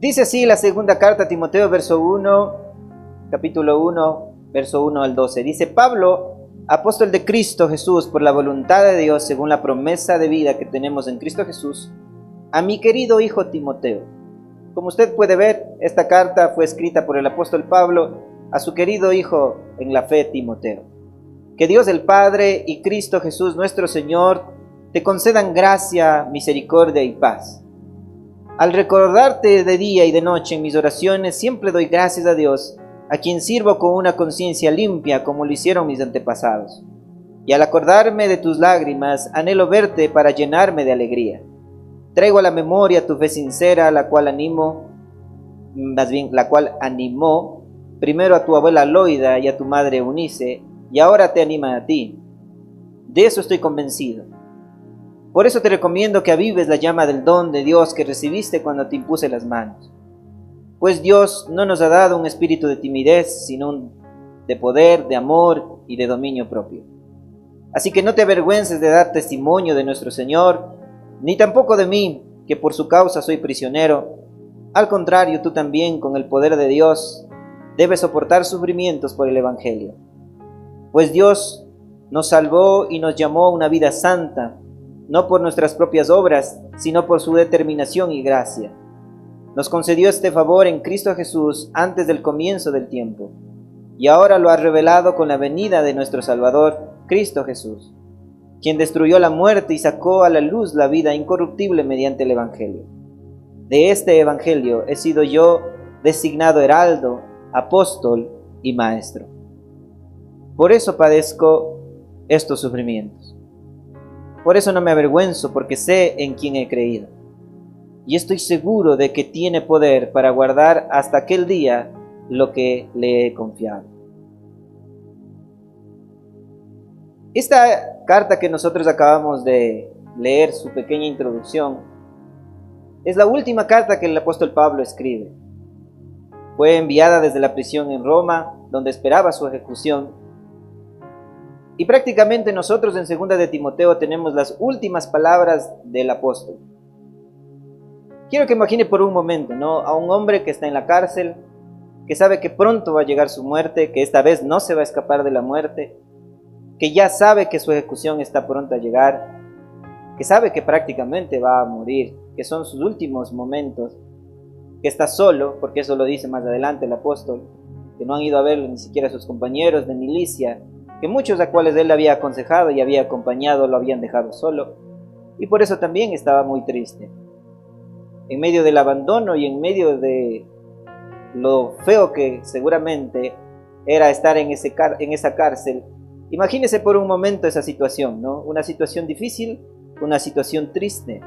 Dice así la segunda carta a Timoteo, capítulo 1, verso 1 al 12. Dice: Pablo, apóstol de Cristo Jesús, por la voluntad de Dios, según la promesa de vida que tenemos en Cristo Jesús, a mi querido hijo Timoteo. Como usted puede ver, esta carta fue escrita por el apóstol Pablo a su querido hijo en la fe, Timoteo. Que Dios el Padre y Cristo Jesús nuestro Señor te concedan gracia, misericordia y paz. Al recordarte de día y de noche en mis oraciones, siempre doy gracias a Dios, a quien sirvo con una conciencia limpia, como lo hicieron mis antepasados. Y al acordarme de tus lágrimas, anhelo verte para llenarme de alegría. Traigo a la memoria tu fe sincera, la cual animó primero a tu abuela Loida y a tu madre Eunice, y ahora te anima a ti. De eso estoy convencido. Por eso te recomiendo que avives la llama del don de Dios que recibiste cuando te impuse las manos. Pues Dios no nos ha dado un espíritu de timidez, sino de poder, de amor y de dominio propio. Así que no te avergüences de dar testimonio de nuestro Señor, ni tampoco de mí, que por su causa soy prisionero. Al contrario, tú también, con el poder de Dios, debes soportar sufrimientos por el Evangelio. Pues Dios nos salvó y nos llamó a una vida santa, no por nuestras propias obras, sino por su determinación y gracia. Nos concedió este favor en Cristo Jesús antes del comienzo del tiempo, y ahora lo ha revelado con la venida de nuestro Salvador, Cristo Jesús, quien destruyó la muerte y sacó a la luz la vida incorruptible mediante el Evangelio. De este Evangelio he sido yo designado heraldo, apóstol y maestro. Por eso padezco estos sufrimientos. Por eso no me avergüenzo, porque sé en quién he creído. Y estoy seguro de que tiene poder para guardar hasta aquel día lo que le he confiado. Esta carta que nosotros acabamos de leer, su pequeña introducción, es la última carta que el apóstol Pablo escribe. Fue enviada desde la prisión en Roma, donde esperaba su ejecución. Y prácticamente nosotros en 2 de Timoteo tenemos las últimas palabras del apóstol. Quiero que imagine por un momento, ¿no?, a un hombre que está en la cárcel, que sabe que pronto va a llegar su muerte, que esta vez no se va a escapar de la muerte, que ya sabe que su ejecución está pronta a llegar, que sabe que prácticamente va a morir, que son sus últimos momentos, que está solo, porque eso lo dice más adelante el apóstol, que no han ido a verlo ni siquiera sus compañeros de milicia, que muchos a cuales él había aconsejado y había acompañado lo habían dejado solo, y por eso también estaba muy triste. En medio del abandono y en medio de lo feo que seguramente era estar en esa cárcel, imagínese por un momento esa situación, ¿no? Una situación difícil, una situación triste,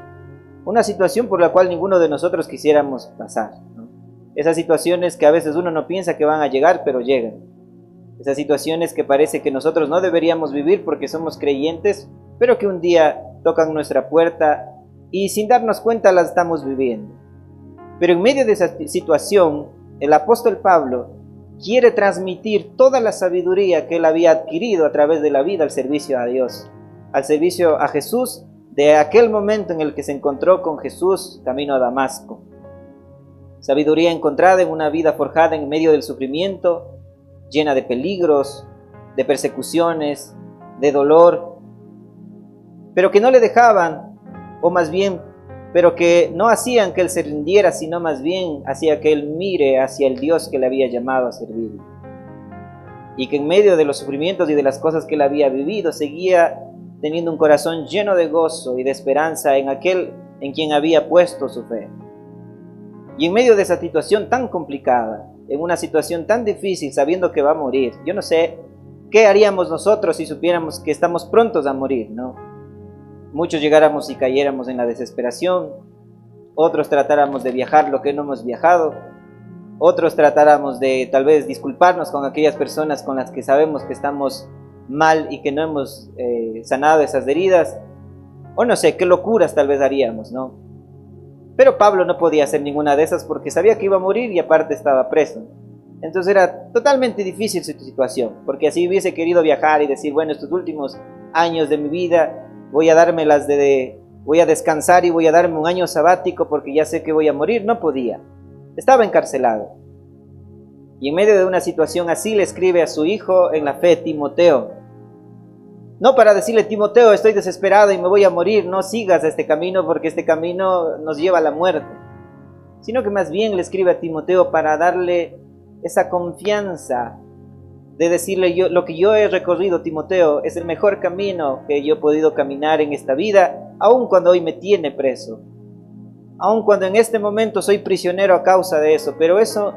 una situación por la cual ninguno de nosotros quisiéramos pasar, ¿no? Esas situaciones que a veces uno no piensa que van a llegar, pero llegan. Esas situaciones que parece que nosotros no deberíamos vivir porque somos creyentes, pero que un día tocan nuestra puerta y sin darnos cuenta las estamos viviendo. Pero en medio de esa situación, el apóstol Pablo quiere transmitir toda la sabiduría que él había adquirido a través de la vida al servicio a Dios, al servicio a Jesús, de aquel momento en el que se encontró con Jesús camino a Damasco. Sabiduría encontrada en una vida forjada en medio del sufrimiento, llena de peligros, de persecuciones, de dolor, pero que no le dejaban, o más bien, pero que no hacían que él se rindiera, sino más bien hacía que él mire hacia el Dios que le había llamado a servir. Y que en medio de los sufrimientos y de las cosas que él había vivido, seguía teniendo un corazón lleno de gozo y de esperanza en aquel en quien había puesto su fe. Y en medio de esa situación tan complicada, en una situación tan difícil, sabiendo que va a morir, yo no sé qué haríamos nosotros si supiéramos que estamos prontos a morir, ¿no? Muchos llegáramos y cayéramos en la desesperación, otros tratáramos de viajar lo que no hemos viajado, otros tratáramos de tal vez disculparnos con aquellas personas con las que sabemos que estamos mal y que no hemos sanado esas heridas, o no sé, qué locuras tal vez haríamos, ¿no? Pero Pablo no podía hacer ninguna de esas porque sabía que iba a morir y aparte estaba preso. Entonces era totalmente difícil su situación, porque así hubiese querido viajar y decir, bueno, estos últimos años de mi vida voy a descansar y voy a darme un año sabático porque ya sé que voy a morir. No podía. estaba encarcelado. Y en medio de una situación así le escribe a su hijo en la fe, Timoteo. No para decirle: Timoteo, estoy desesperado y me voy a morir, no sigas este camino porque este camino nos lleva a la muerte. Sino que más bien le escribe a Timoteo para darle esa confianza de decirle: lo que yo he recorrido, Timoteo, es el mejor camino que yo he podido caminar en esta vida, aun cuando hoy me tiene preso, aun cuando en este momento soy prisionero a causa de eso, pero eso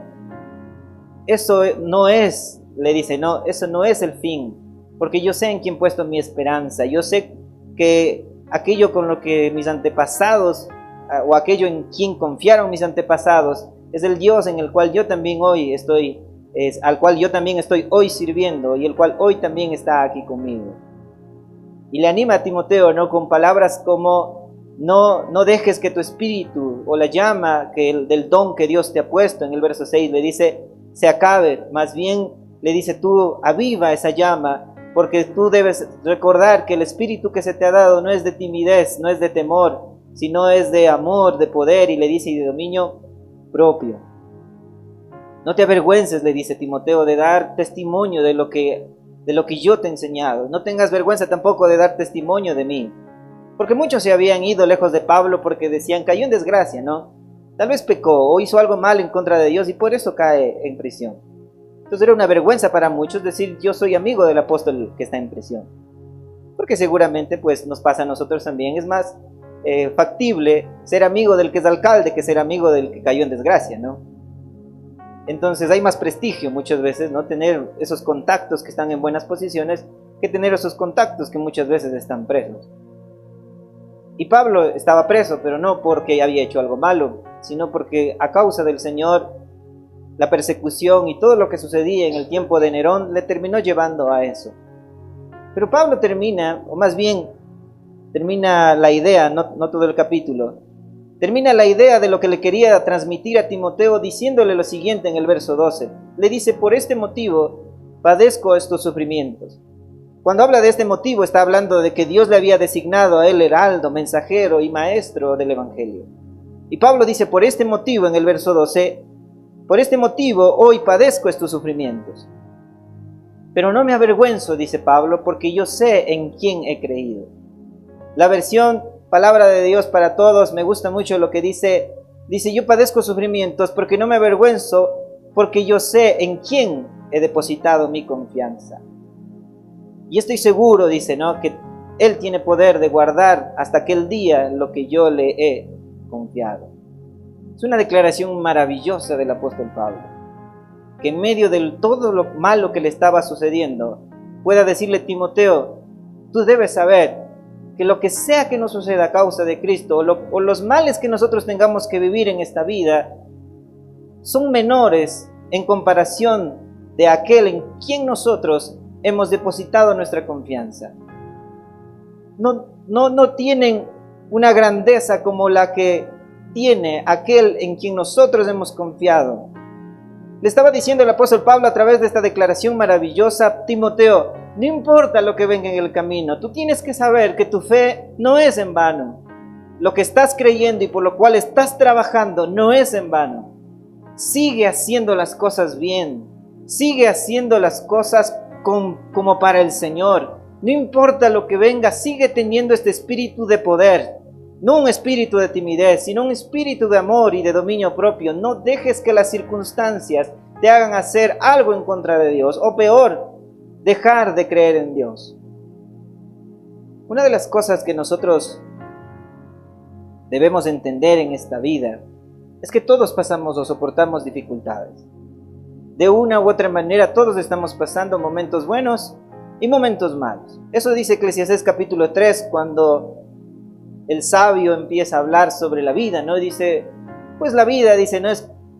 no es, le dice, no, eso no es el fin, porque yo sé en quién he puesto mi esperanza, yo sé que aquello con lo que mis antepasados, o aquello en quien confiaron mis antepasados, es el Dios en el cual yo también hoy estoy, al cual yo también estoy hoy sirviendo y el cual hoy también está aquí conmigo. Y le anima a Timoteo, ¿no?, con palabras como: no dejes que tu espíritu o la llama del don que Dios te ha puesto. En el verso 6 le dice: se acabe, más bien le dice: tú aviva esa llama, porque tú debes recordar que el espíritu que se te ha dado no es de timidez, no es de temor, sino es de amor, de poder, y le dice, y de dominio propio. No te avergüences, le dice Timoteo, de dar testimonio de lo que yo te he enseñado. No tengas vergüenza tampoco de dar testimonio de mí. Porque muchos se habían ido lejos de Pablo porque decían: cayó en desgracia, ¿no? Tal vez pecó o hizo algo mal en contra de Dios y por eso cae en prisión. Entonces era una vergüenza para muchos decir: yo soy amigo del apóstol que está en prisión. Porque seguramente pues nos pasa a nosotros también. Es más factible ser amigo del que es alcalde que ser amigo del que cayó en desgracia, ¿no? Entonces hay más prestigio muchas veces, ¿no?, tener esos contactos que están en buenas posiciones que tener esos contactos que muchas veces están presos. Y Pablo estaba preso, pero no porque había hecho algo malo, sino porque a causa del Señor, la persecución y todo lo que sucedía en el tiempo de Nerón le terminó llevando a eso. Pero Pablo termina, o más bien termina la idea, no todo el capítulo, termina la idea de lo que le quería transmitir a Timoteo diciéndole lo siguiente en el verso 12. Le dice: por este motivo padezco estos sufrimientos. Cuando habla de este motivo está hablando de que Dios le había designado a él heraldo, mensajero y maestro del evangelio. Y Pablo dice: por este motivo, en el verso 12, por este motivo hoy padezco estos sufrimientos. Pero no me avergüenzo, dice Pablo, porque yo sé en quién he creído. La versión Palabra de Dios para Todos me gusta mucho lo que dice: yo padezco sufrimientos porque no me avergüenzo, porque yo sé en quién he depositado mi confianza. Y estoy seguro, dice, ¿no?, que Él tiene poder de guardar hasta aquel día lo que yo le he confiado. Es una declaración maravillosa del apóstol Pablo, que en medio de todo lo malo que le estaba sucediendo, pueda decirle: Timoteo, tú debes saber que lo que sea que nos suceda a causa de Cristo, o los males que nosotros tengamos que vivir en esta vida, son menores en comparación de aquel en quien nosotros hemos depositado nuestra confianza. No tienen una grandeza como la que tiene aquel en quien nosotros hemos confiado. Le estaba diciendo el apóstol Pablo a través de esta declaración maravillosa: Timoteo, no importa lo que venga en el camino, tú tienes que saber que tu fe no es en vano. Lo que estás creyendo y por lo cual estás trabajando no es en vano. Sigue haciendo las cosas bien, sigue haciendo las cosas como para el Señor. No importa lo que venga, sigue teniendo este espíritu de poder, no un espíritu de timidez, sino un espíritu de amor y de dominio propio. No dejes que las circunstancias te hagan hacer algo en contra de Dios, o peor, dejar de creer en Dios. Una de las cosas que nosotros debemos entender en esta vida es que todos pasamos o soportamos dificultades. De una u otra manera todos estamos pasando momentos buenos y momentos malos. Eso dice Eclesiastés capítulo 3, cuando el sabio empieza a hablar sobre la vida, ¿no? Dice, pues la vida, dice,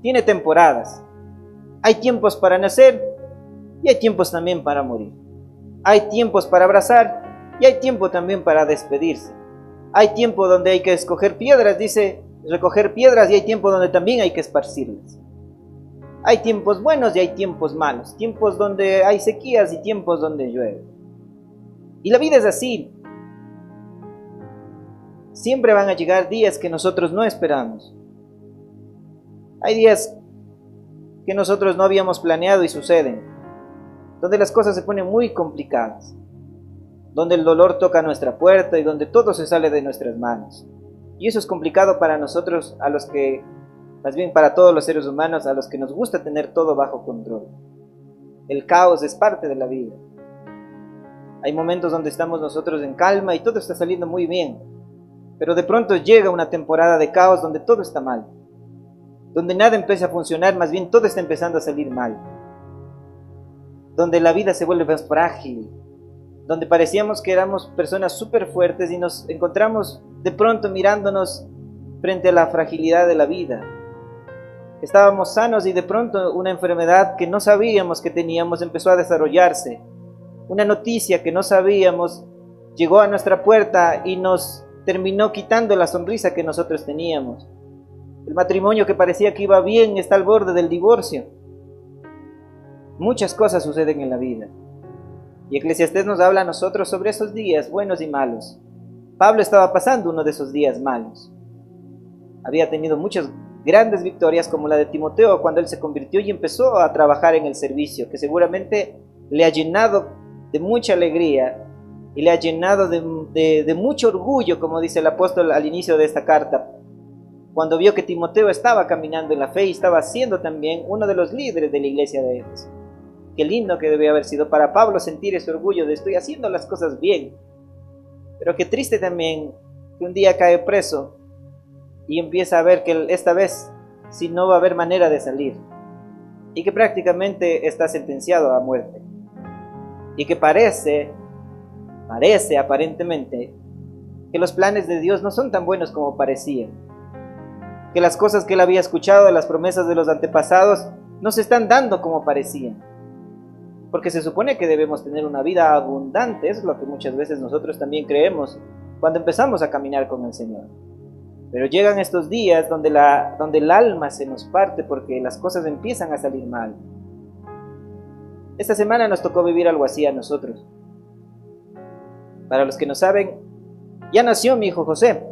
tiene temporadas. Hay tiempos para nacer y hay tiempos también para morir. Hay tiempos para abrazar y hay tiempo también para despedirse. Hay tiempo donde hay que escoger piedras, dice, recoger piedras, y hay tiempo donde también hay que esparcirlas. Hay tiempos buenos y hay tiempos malos, tiempos donde hay sequías y tiempos donde llueve. Y la vida es así. Siempre van a llegar días que nosotros no esperamos. Hay días que nosotros no habíamos planeado y suceden, donde las cosas se ponen muy complicadas, donde el dolor toca nuestra puerta y donde todo se sale de nuestras manos. Y eso es complicado para nosotros, a los que, más bien para todos los seres humanos, a los que nos gusta tener todo bajo control. El caos es parte de la vida. Hay momentos donde estamos nosotros en calma y todo está saliendo muy bien, pero de pronto llega una temporada de caos donde todo está mal, donde nada empieza a funcionar, más bien todo está empezando a salir mal, donde la vida se vuelve más frágil, donde parecíamos que éramos personas súper fuertes y nos encontramos de pronto mirándonos frente a la fragilidad de la vida. Estábamos sanos y de pronto una enfermedad que no sabíamos que teníamos empezó a desarrollarse. Una noticia que no sabíamos llegó a nuestra puerta y nos terminó quitando la sonrisa que nosotros teníamos. El matrimonio que parecía que iba bien está al borde del divorcio. Muchas cosas suceden en la vida. Y Eclesiastés nos habla a nosotros sobre esos días buenos y malos. Pablo estaba pasando uno de esos días malos. Había tenido muchas grandes victorias como la de Timoteo cuando él se convirtió y empezó a trabajar en el servicio, que seguramente le ha llenado de mucha alegría y le ha llenado de mucho orgullo, como dice el apóstol al inicio de esta carta, cuando vio que Timoteo estaba caminando en la fe y estaba siendo también uno de los líderes de la iglesia de Éfeso. Qué lindo que debe haber sido para Pablo sentir ese orgullo de estoy haciendo las cosas bien. Pero qué triste también que un día cae preso y empieza a ver que esta vez sí no va a haber manera de salir. Y que prácticamente está sentenciado a muerte. Y que parece aparentemente que los planes de Dios no son tan buenos como parecían. Que las cosas que él había escuchado, las promesas de los antepasados, no se están dando como parecían. Porque se supone que debemos tener una vida abundante, es lo que muchas veces nosotros también creemos cuando empezamos a caminar con el Señor. Pero llegan estos días donde el alma se nos parte porque las cosas empiezan a salir mal. Esta semana nos tocó vivir algo así a nosotros. Para los que no saben, ya nació mi hijo José,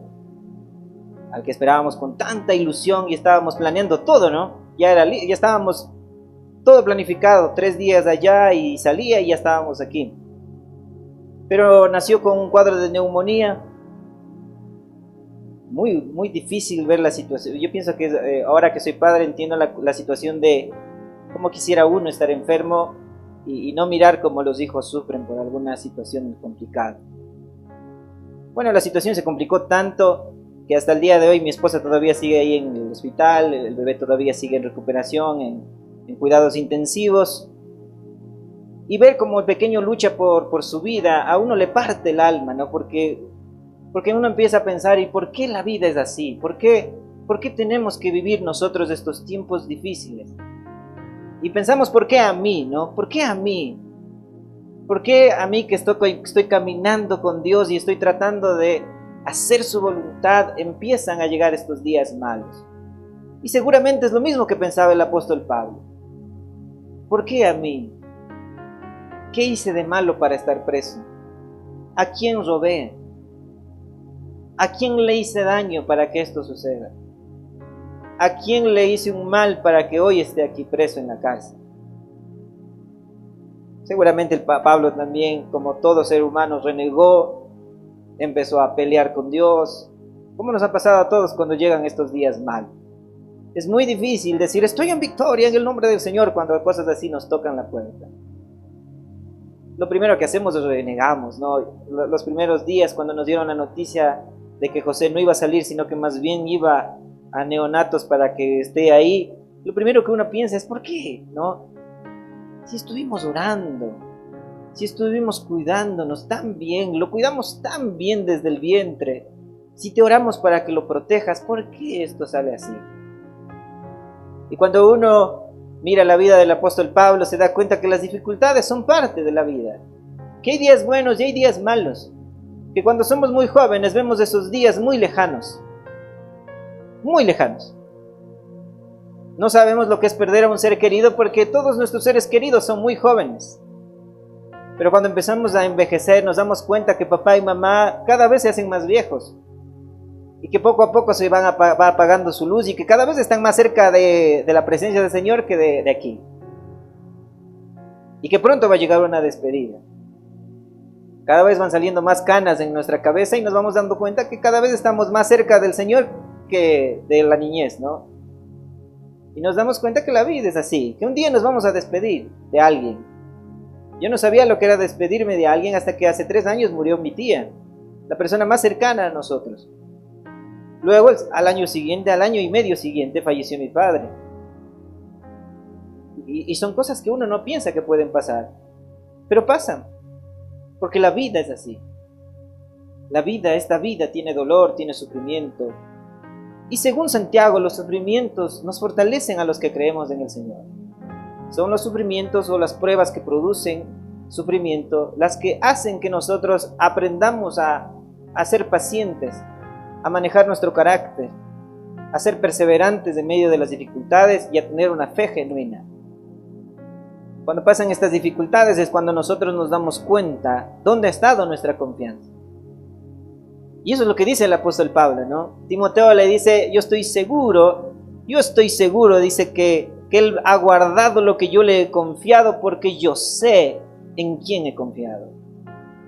al que esperábamos con tanta ilusión y estábamos planeando todo, ¿no? Ya estábamos todo planificado, 3 días allá y salía y ya estábamos aquí. Pero nació con un cuadro de neumonía. Muy, muy difícil ver la situación. Yo pienso que ahora que soy padre entiendo la situación de cómo quisiera uno estar enfermo y no mirar cómo los hijos sufren por alguna situación complicada. Bueno, la situación se complicó tanto que hasta el día de hoy mi esposa todavía sigue ahí en el hospital, el bebé todavía sigue en recuperación, en cuidados intensivos, y ver cómo el pequeño lucha por su vida, a uno le parte el alma, ¿no? Porque uno empieza a pensar, ¿y por qué la vida es así? ¿Por qué tenemos que vivir nosotros estos tiempos difíciles? Y pensamos, ¿por qué a mí, no? ¿Por qué a mí? ¿Por qué a mí que estoy caminando con Dios y estoy tratando de hacer su voluntad, empiezan a llegar estos días malos? Y seguramente es lo mismo que pensaba el apóstol Pablo. ¿Por qué a mí? ¿Qué hice de malo para estar preso? ¿A quién robé? ¿A quién le hice daño para que esto suceda? ¿A quién le hice un mal para que hoy esté aquí preso en la cárcel? Seguramente el Pablo también, como todo ser humano, renegó, empezó a pelear con Dios, como nos ha pasado a todos cuando llegan estos días malos. Es muy difícil decir, estoy en victoria en el nombre del Señor, cuando cosas así nos tocan la puerta. Lo primero que hacemos es renegamos, ¿no? Los primeros días cuando nos dieron la noticia de que José no iba a salir, sino que más bien iba a neonatos para que esté ahí, lo primero que uno piensa es, ¿por qué? ¿No? Si estuvimos orando, si estuvimos cuidándonos tan bien, lo cuidamos tan bien desde el vientre, si te oramos para que lo protejas, ¿por qué esto sale así? Y cuando uno mira la vida del apóstol Pablo, se da cuenta que las dificultades son parte de la vida, que hay días buenos y hay días malos, que cuando somos muy jóvenes vemos esos días muy lejanos, muy lejanos. No sabemos lo que es perder a un ser querido porque todos nuestros seres queridos son muy jóvenes. Pero cuando empezamos a envejecer nos damos cuenta que papá y mamá cada vez se hacen más viejos. y que poco a poco se va apagando su luz y que cada vez están más cerca de la presencia del Señor que de aquí. Y que pronto va a llegar una despedida. Cada vez van saliendo más canas en nuestra cabeza y nos vamos dando cuenta que cada vez estamos más cerca del Señor que de la niñez, ¿no? Y nos damos cuenta que la vida es así, que un día nos vamos a despedir de alguien. Yo no sabía lo que era despedirme de alguien hasta que hace 3 años murió mi tía, la persona más cercana a nosotros. Luego, al año y medio siguiente, falleció mi padre. Y son cosas que uno no piensa que pueden pasar, pero pasan, porque la vida es así. Esta vida tiene dolor, tiene sufrimiento. Y según Santiago, los sufrimientos nos fortalecen a los que creemos en el Señor. Son los sufrimientos o las pruebas que producen sufrimiento las que hacen que nosotros aprendamos a ser pacientes, a manejar nuestro carácter, a ser perseverantes en medio de las dificultades y a tener una fe genuina. Cuando pasan estas dificultades es cuando nosotros nos damos cuenta dónde ha estado nuestra confianza. Y eso es lo que dice el apóstol Pablo, ¿no? Timoteo le dice, yo estoy seguro, dice que él ha guardado lo que yo le he confiado porque yo sé en quién he confiado.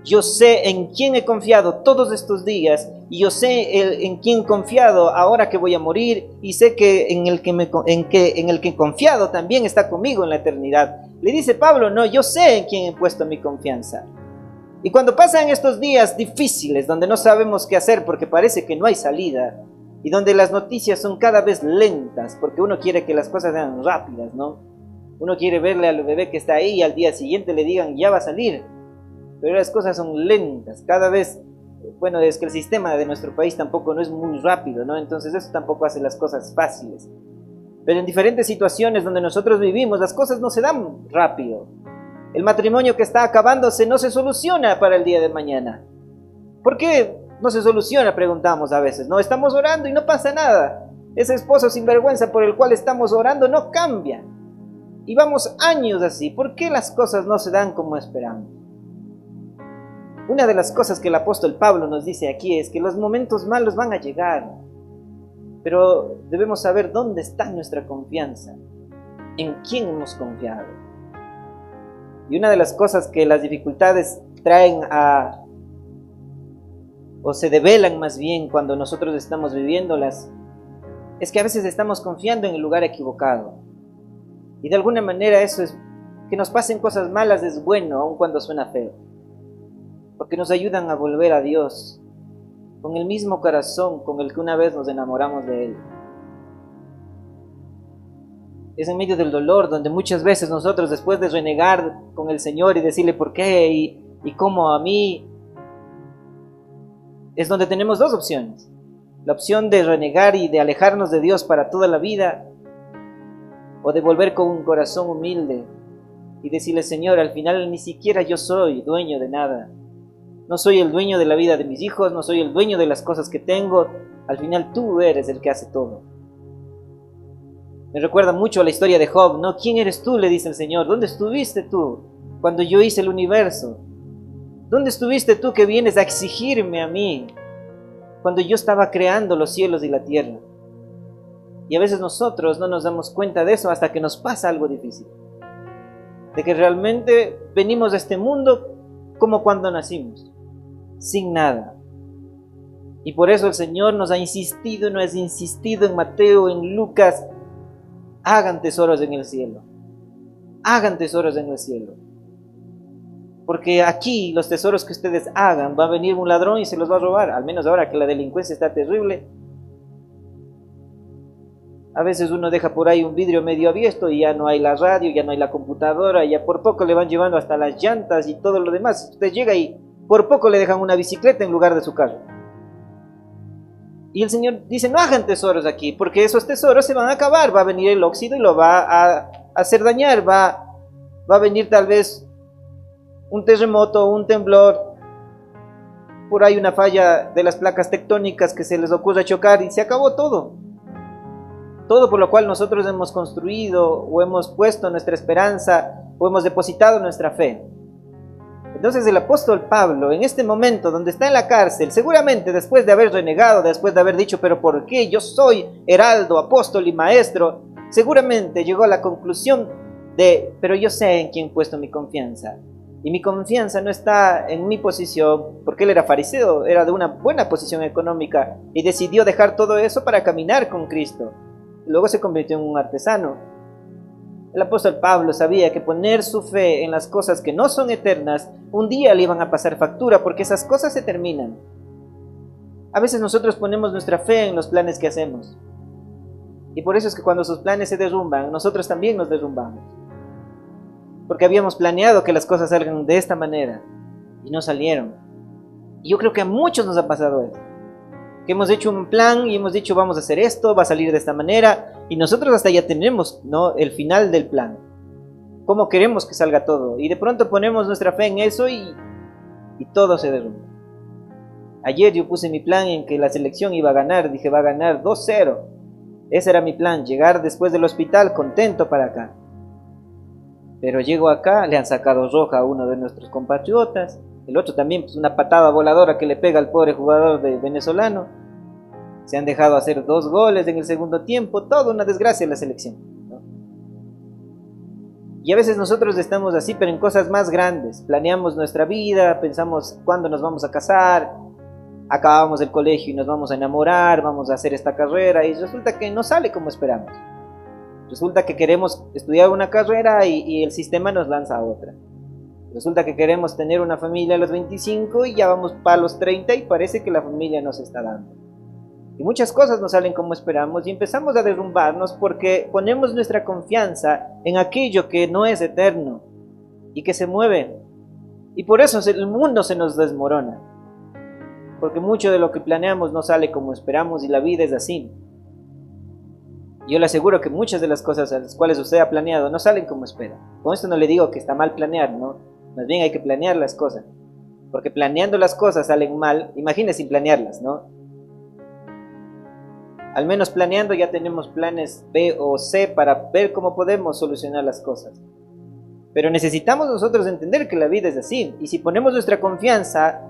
Yo sé en quién he confiado todos estos días y yo sé en quién he confiado ahora que voy a morir y sé que en el que he confiado también está conmigo en la eternidad. Le dice Pablo, no, yo sé en quién he puesto mi confianza. Y cuando pasan estos días difíciles donde no sabemos qué hacer porque parece que no hay salida y donde las noticias son cada vez lentas porque uno quiere que las cosas sean rápidas, ¿no? Uno quiere verle al bebé que está ahí y al día siguiente le digan ya va a salir. Pero las cosas son lentas, cada vez, bueno, es que el sistema de nuestro país tampoco no es muy rápido, ¿no? Entonces eso tampoco hace las cosas fáciles. Pero en diferentes situaciones donde nosotros vivimos, las cosas no se dan rápido. El matrimonio que está acabándose no se soluciona para el día de mañana. ¿Por qué no se soluciona? Preguntamos a veces, ¿no? Estamos orando y no pasa nada. Ese esposo sinvergüenza por el cual estamos orando no cambia. Y vamos años así. ¿Por qué las cosas no se dan como esperamos? Una de las cosas que el apóstol Pablo nos dice aquí es que los momentos malos van a llegar, pero debemos saber dónde está nuestra confianza, en quién hemos confiado. Y una de las cosas que las dificultades traen o se develan más bien cuando nosotros estamos viviéndolas, es que a veces estamos confiando en el lugar equivocado. Y de alguna manera eso es, que nos pasen cosas malas es bueno, aun cuando suena feo. Porque nos ayudan a volver a Dios con el mismo corazón con el que una vez nos enamoramos de Él. Es en medio del dolor donde muchas veces nosotros, después de renegar con el Señor y decirle por qué y cómo a mí, es donde tenemos dos opciones. La opción de renegar y de alejarnos de Dios para toda la vida, o de volver con un corazón humilde y decirle, Señor, al final ni siquiera yo soy dueño de nada. No soy el dueño de la vida de mis hijos, no soy el dueño de las cosas que tengo. Al final tú eres el que hace todo. Me recuerda mucho a la historia de Job, ¿no? ¿Quién eres tú?, le dice el Señor. ¿Dónde estuviste tú cuando yo hice el universo? ¿Dónde estuviste tú que vienes a exigirme a mí cuando yo estaba creando los cielos y la tierra? Y a veces nosotros no nos damos cuenta de eso hasta que nos pasa algo difícil. De que realmente venimos a este mundo como cuando nacimos, sin nada. Y por eso el Señor nos ha insistido en Mateo, en Lucas, hagan tesoros en el cielo. Hagan tesoros en el cielo. Porque aquí los tesoros que ustedes hagan, va a venir un ladrón y se los va a robar. Al menos ahora que la delincuencia está terrible. A veces uno deja por ahí un vidrio medio abierto y ya no hay la radio, ya no hay la computadora, ya por poco le van llevando hasta las llantas y todo lo demás. Usted llega y por poco le dejan una bicicleta en lugar de su carro. Y el Señor dice, no hagan tesoros aquí, porque esos tesoros se van a acabar. Va a venir el óxido y lo va a hacer dañar. Va a venir tal vez un terremoto, un temblor. Por ahí una falla de las placas tectónicas que se les ocurra chocar y se acabó todo. Todo por lo cual nosotros hemos construido o hemos puesto nuestra esperanza o hemos depositado nuestra fe. Entonces el apóstol Pablo, en este momento donde está en la cárcel, seguramente después de haber renegado, después de haber dicho, pero ¿por qué? Yo soy heraldo, apóstol y maestro, seguramente llegó a la conclusión de, pero yo sé en quién he puesto mi confianza. Y mi confianza no está en mi posición, porque él era fariseo, era de una buena posición económica, y decidió dejar todo eso para caminar con Cristo. Luego se convirtió en un artesano. El apóstol Pablo sabía que poner su fe en las cosas que no son eternas, un día le iban a pasar factura, porque esas cosas se terminan. A veces nosotros ponemos nuestra fe en los planes que hacemos. Y por eso es que cuando sus planes se derrumban, nosotros también nos derrumbamos. Porque habíamos planeado que las cosas salgan de esta manera, y no salieron. Y yo creo que a muchos nos ha pasado eso. Que hemos hecho un plan y hemos dicho vamos a hacer esto, va a salir de esta manera, y nosotros hasta ya tenemos, ¿no?, el final del plan, cómo queremos que salga todo, y de pronto ponemos nuestra fe en eso y todo se derrumba. Ayer yo puse mi plan en que la selección iba a ganar, dije va a ganar 2-0, ese era mi plan, llegar después del hospital contento para acá, pero llego acá, le han sacado roja a uno de nuestros compatriotas, el otro también, pues una patada voladora que le pega al pobre jugador venezolano. Se han dejado hacer 2 goles en el segundo tiempo, toda una desgracia en la selección, ¿no? Y a veces nosotros estamos así, pero en cosas más grandes. Planeamos nuestra vida, pensamos cuándo nos vamos a casar, acabamos el colegio y nos vamos a enamorar, vamos a hacer esta carrera, y resulta que no sale como esperamos. Resulta que queremos estudiar una carrera y el sistema nos lanza a otra. Resulta que queremos tener una familia a los 25 y ya vamos para los 30 y parece que la familia nos está dando. Y muchas cosas no salen como esperamos y empezamos a derrumbarnos porque ponemos nuestra confianza en aquello que no es eterno y que se mueve. Y por eso el mundo se nos desmorona. Porque mucho de lo que planeamos no sale como esperamos y la vida es así. Yo le aseguro que muchas de las cosas a las cuales usted ha planeado no salen como espera. Con esto no le digo que está mal planear, ¿no? Más bien hay que planear las cosas. Porque planeando las cosas salen mal, imagínese sin planearlas, ¿no? Al menos planeando ya tenemos planes B o C para ver cómo podemos solucionar las cosas. Pero necesitamos nosotros entender que la vida es así. Y si ponemos nuestra confianza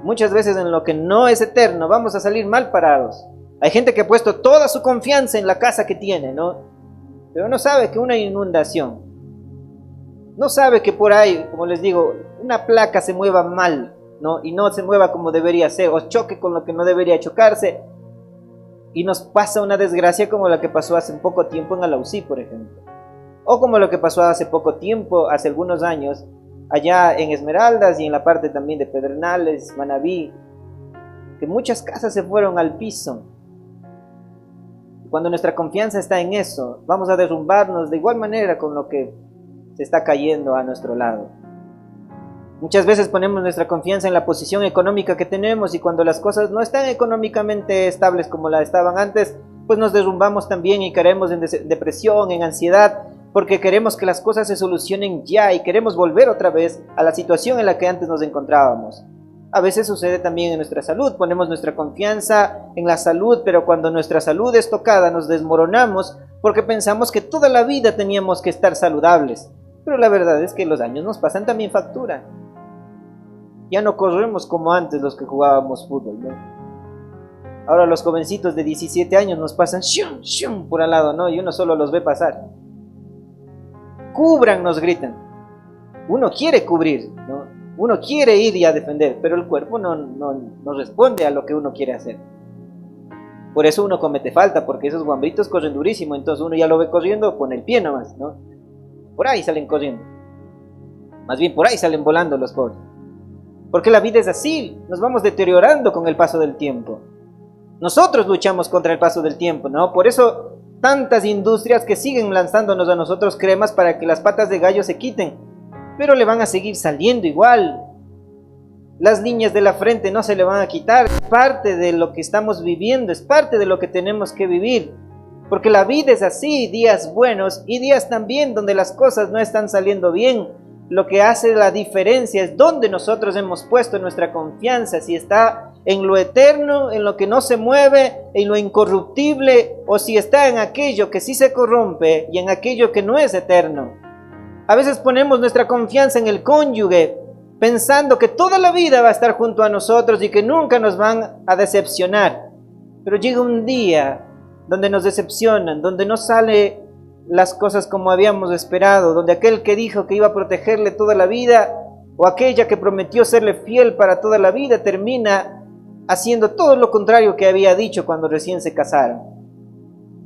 muchas veces en lo que no es eterno, vamos a salir mal parados. Hay gente que ha puesto toda su confianza en la casa que tiene, ¿no? Pero no sabe que una inundación, no sabe que por ahí, como les digo, una placa se mueva mal, ¿no? Y no se mueva como debería ser, o choque con lo que no debería chocarse, y nos pasa una desgracia como la que pasó hace poco tiempo en Alausí, por ejemplo. O como lo que pasó hace poco tiempo, hace algunos años, allá en Esmeraldas y en la parte también de Pedernales, Manabí, que muchas casas se fueron al piso. Cuando nuestra confianza está en eso, vamos a derrumbarnos de igual manera con lo que se está cayendo a nuestro lado. Muchas veces ponemos nuestra confianza en la posición económica que tenemos y cuando las cosas no están económicamente estables como la estaban antes, pues nos derrumbamos también y caemos en depresión, en ansiedad, porque queremos que las cosas se solucionen ya y queremos volver otra vez a la situación en la que antes nos encontrábamos. A veces sucede también en nuestra salud, ponemos nuestra confianza en la salud, pero cuando nuestra salud es tocada nos desmoronamos porque pensamos que toda la vida teníamos que estar saludables. Pero la verdad es que los años nos pasan también factura. Ya no corremos como antes los que jugábamos fútbol, ¿no? Ahora los jovencitos de 17 años nos pasan shum, shum, por al lado, ¿no? Y uno solo los ve pasar. Cubran, nos gritan. Uno quiere cubrir, ¿no? Uno quiere ir y a defender, pero el cuerpo no responde a lo que uno quiere hacer. Por eso uno comete falta, porque esos guambritos corren durísimo, entonces uno ya lo ve corriendo con el pie nomás, ¿no? Por ahí salen corriendo. Más bien por ahí salen volando los pobres. Porque la vida es así, nos vamos deteriorando con el paso del tiempo. Nosotros luchamos contra el paso del tiempo, ¿no? Por eso tantas industrias que siguen lanzándonos a nosotros cremas para que las patas de gallo se quiten, pero le van a seguir saliendo igual. Las líneas de la frente no se le van a quitar, es parte de lo que estamos viviendo, es parte de lo que tenemos que vivir. Porque la vida es así, días buenos y días también donde las cosas no están saliendo bien. Lo que hace la diferencia es dónde nosotros hemos puesto nuestra confianza, si está en lo eterno, en lo que no se mueve, en lo incorruptible, o si está en aquello que sí se corrompe y en aquello que no es eterno. A veces ponemos nuestra confianza en el cónyuge, pensando que toda la vida va a estar junto a nosotros y que nunca nos van a decepcionar. Pero llega un día donde nos decepcionan, donde no sale las cosas como habíamos esperado, donde aquel que dijo que iba a protegerle toda la vida, o aquella que prometió serle fiel para toda la vida, termina haciendo todo lo contrario que había dicho cuando recién se casaron.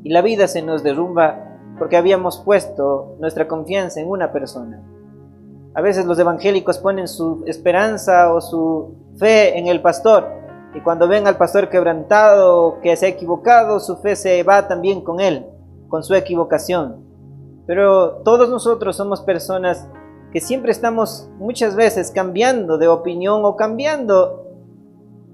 Y la vida se nos derrumba porque habíamos puesto nuestra confianza en una persona. A veces los evangélicos ponen su esperanza o su fe en el pastor, y cuando ven al pastor quebrantado, que se ha equivocado, su fe se va también con él, con su equivocación. Pero todos nosotros somos personas que siempre estamos muchas veces cambiando de opinión o cambiando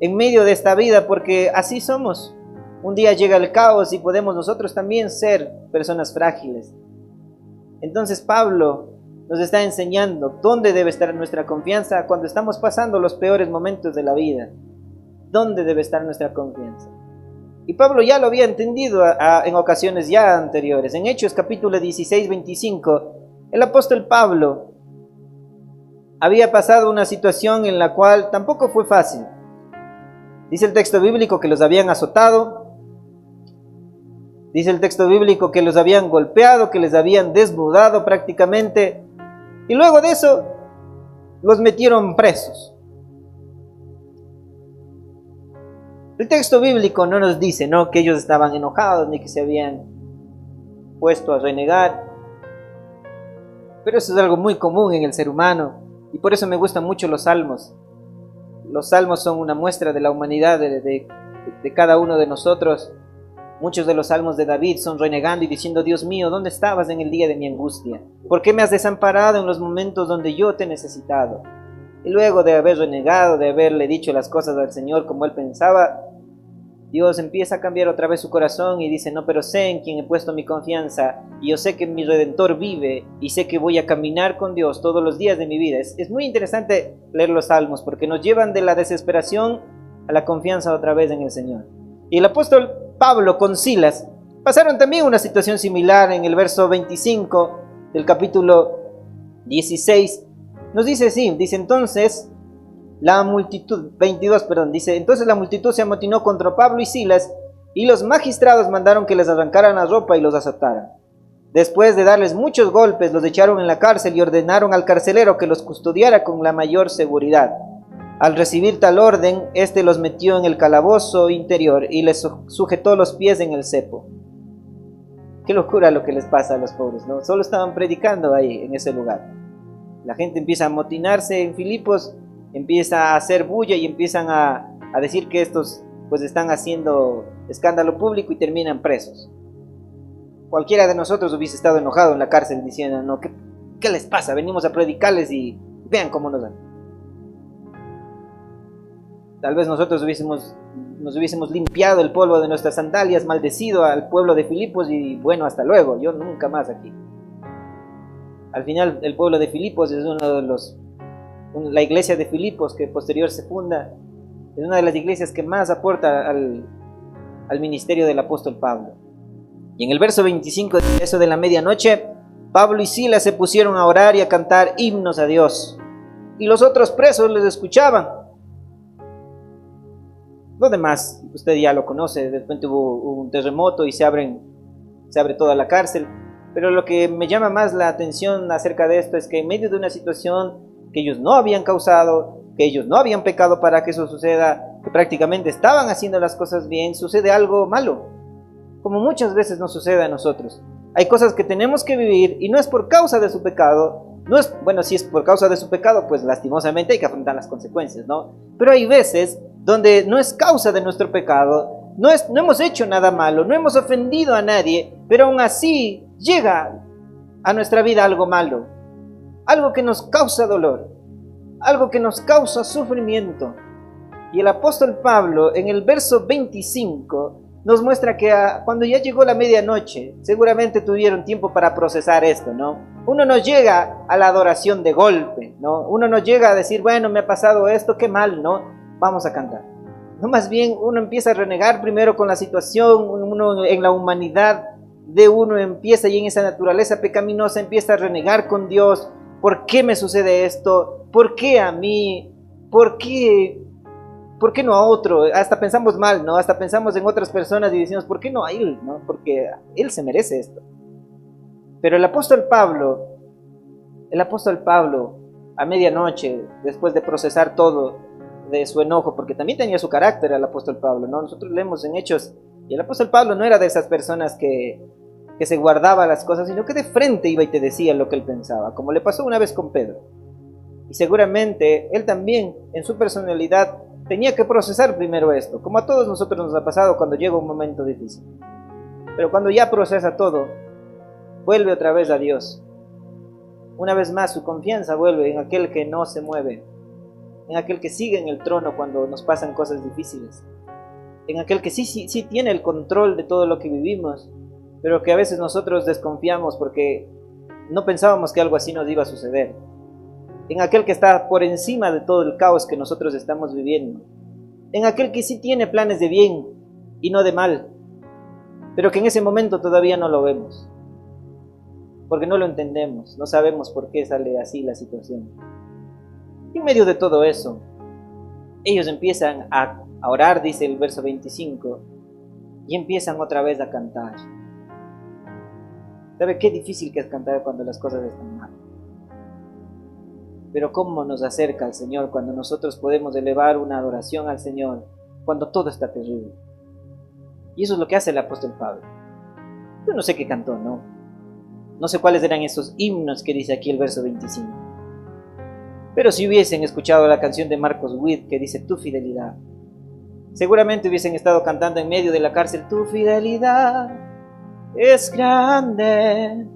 en medio de esta vida, porque así somos. Un día llega el caos y podemos nosotros también ser personas frágiles. Entonces Pablo nos está enseñando dónde debe estar nuestra confianza cuando estamos pasando los peores momentos de la vida. ¿Dónde debe estar nuestra confianza? Y Pablo ya lo había entendido en ocasiones ya anteriores. En Hechos capítulo 16, 25, el apóstol Pablo había pasado una situación en la cual tampoco fue fácil. Dice el texto bíblico que los habían azotado. Dice el texto bíblico que los habían golpeado, que les habían desnudado prácticamente. Y luego de eso, los metieron presos. El texto bíblico no nos dice, ¿no?, que ellos estaban enojados ni que se habían puesto a renegar. Pero eso es algo muy común en el ser humano. Y por eso me gustan mucho los salmos. Los salmos son una muestra de la humanidad de cada uno de nosotros. Muchos de los salmos de David son renegando y diciendo: Dios mío, ¿dónde estabas en el día de mi angustia? ¿Por qué me has desamparado en los momentos donde yo te he necesitado? Y luego de haber renegado, de haberle dicho las cosas al Señor como él pensaba, Dios empieza a cambiar otra vez su corazón y dice: no, pero sé en quién he puesto mi confianza, y yo sé que mi Redentor vive, y sé que voy a caminar con Dios todos los días de mi vida. Es muy interesante leer los salmos porque nos llevan de la desesperación a la confianza otra vez en el Señor. Y el apóstol Pablo con Silas pasaron también una situación similar. En el verso 25 del capítulo 16 nos dice así, dice entonces la multitud, 22, dice entonces la multitud se amotinó contra Pablo y Silas, y los magistrados mandaron que les arrancaran la ropa y los azotaran. Después de darles muchos golpes, los echaron en la cárcel y ordenaron al carcelero que los custodiara con la mayor seguridad. Al recibir tal orden, éste los metió en el calabozo interior y les sujetó los pies en el cepo. Qué locura lo que les pasa a los pobres, ¿no? Solo estaban predicando ahí, en ese lugar. La gente empieza a amotinarse en Filipos, empieza a hacer bulla y empiezan a decir que estos pues están haciendo escándalo público y terminan presos. Cualquiera de nosotros hubiese estado enojado en la cárcel diciendo: no, ¿qué les pasa? Venimos a predicarles y vean cómo nos dan. Tal vez nosotros nos hubiésemos limpiado el polvo de nuestras sandalias, maldecido al pueblo de Filipos y bueno, hasta luego, yo nunca más aquí. Al final el pueblo de Filipos es la iglesia de Filipos, que posterior se funda, es una de las iglesias que más aporta al ministerio del apóstol Pablo. Y en el verso 25, eso de la medianoche, Pablo y Silas se pusieron a orar y a cantar himnos a Dios, y los otros presos les escuchaban. Lo demás, usted ya lo conoce, de repente hubo un terremoto y se abre toda la cárcel. Pero lo que me llama más la atención acerca de esto es que en medio de una situación que ellos no habían causado, que ellos no habían pecado para que eso suceda, que prácticamente estaban haciendo las cosas bien, sucede algo malo, como muchas veces nos sucede a nosotros. Hay cosas que tenemos que vivir y no es por causa de su pecado, si es por causa de su pecado, pues lastimosamente hay que afrontar las consecuencias, ¿no? Pero hay veces donde no es causa de nuestro pecado, no hemos hecho nada malo, no hemos ofendido a nadie, pero aún así llega a nuestra vida algo malo, algo que nos causa dolor, algo que nos causa sufrimiento. Y el apóstol Pablo en el verso 25 nos muestra que cuando ya llegó la medianoche, seguramente tuvieron tiempo para procesar esto, ¿no? Uno no llega a la adoración de golpe, ¿no? Uno no llega a decir: bueno, me ha pasado esto, qué mal, ¿no? Vamos a cantar. No, más bien uno empieza a renegar primero con la situación, uno en la humanidad de uno empieza, y en esa naturaleza pecaminosa empieza a renegar con Dios, ¿Por qué me sucede esto? ¿Por qué a mí? ¿Por qué no a otro? Hasta pensamos mal, ¿no? Hasta pensamos en otras personas y decimos, ¿por qué no a él? ¿No? Porque él se merece esto. Pero el apóstol Pablo, a medianoche, después de procesar todo de su enojo, porque también tenía su carácter el apóstol Pablo, ¿no? Nosotros leemos en Hechos, y el apóstol Pablo no era de esas personas que se guardaba las cosas, sino que de frente iba y te decía lo que él pensaba, como le pasó una vez con Pedro. Y seguramente él también, en su personalidad, tenía que procesar primero esto, como a todos nosotros nos ha pasado cuando llega un momento difícil. Pero cuando ya procesa todo, vuelve otra vez a Dios. Una vez más su confianza vuelve en aquel que no se mueve, en aquel que sigue en el trono cuando nos pasan cosas difíciles, en aquel que sí tiene el control de todo lo que vivimos, pero que a veces nosotros desconfiamos porque no pensábamos que algo así nos iba a suceder, en aquel que está por encima de todo el caos que nosotros estamos viviendo, en aquel que sí tiene planes de bien y no de mal, pero que en ese momento todavía no lo vemos, porque no lo entendemos, no sabemos por qué sale así la situación. Y en medio de todo eso, ellos empiezan a orar, dice el verso 25, y empiezan otra vez a cantar. ¿Sabe qué difícil que es cantar cuando las cosas están mal? Pero cómo nos acerca al Señor cuando nosotros podemos elevar una adoración al Señor, cuando todo está terrible. Y eso es lo que hace el apóstol Pablo. Yo no sé qué cantó, ¿no? No sé cuáles eran esos himnos que dice aquí el verso 25. Pero si hubiesen escuchado la canción de Marcos Witt que dice tu fidelidad, seguramente hubiesen estado cantando en medio de la cárcel, tu fidelidad es grande.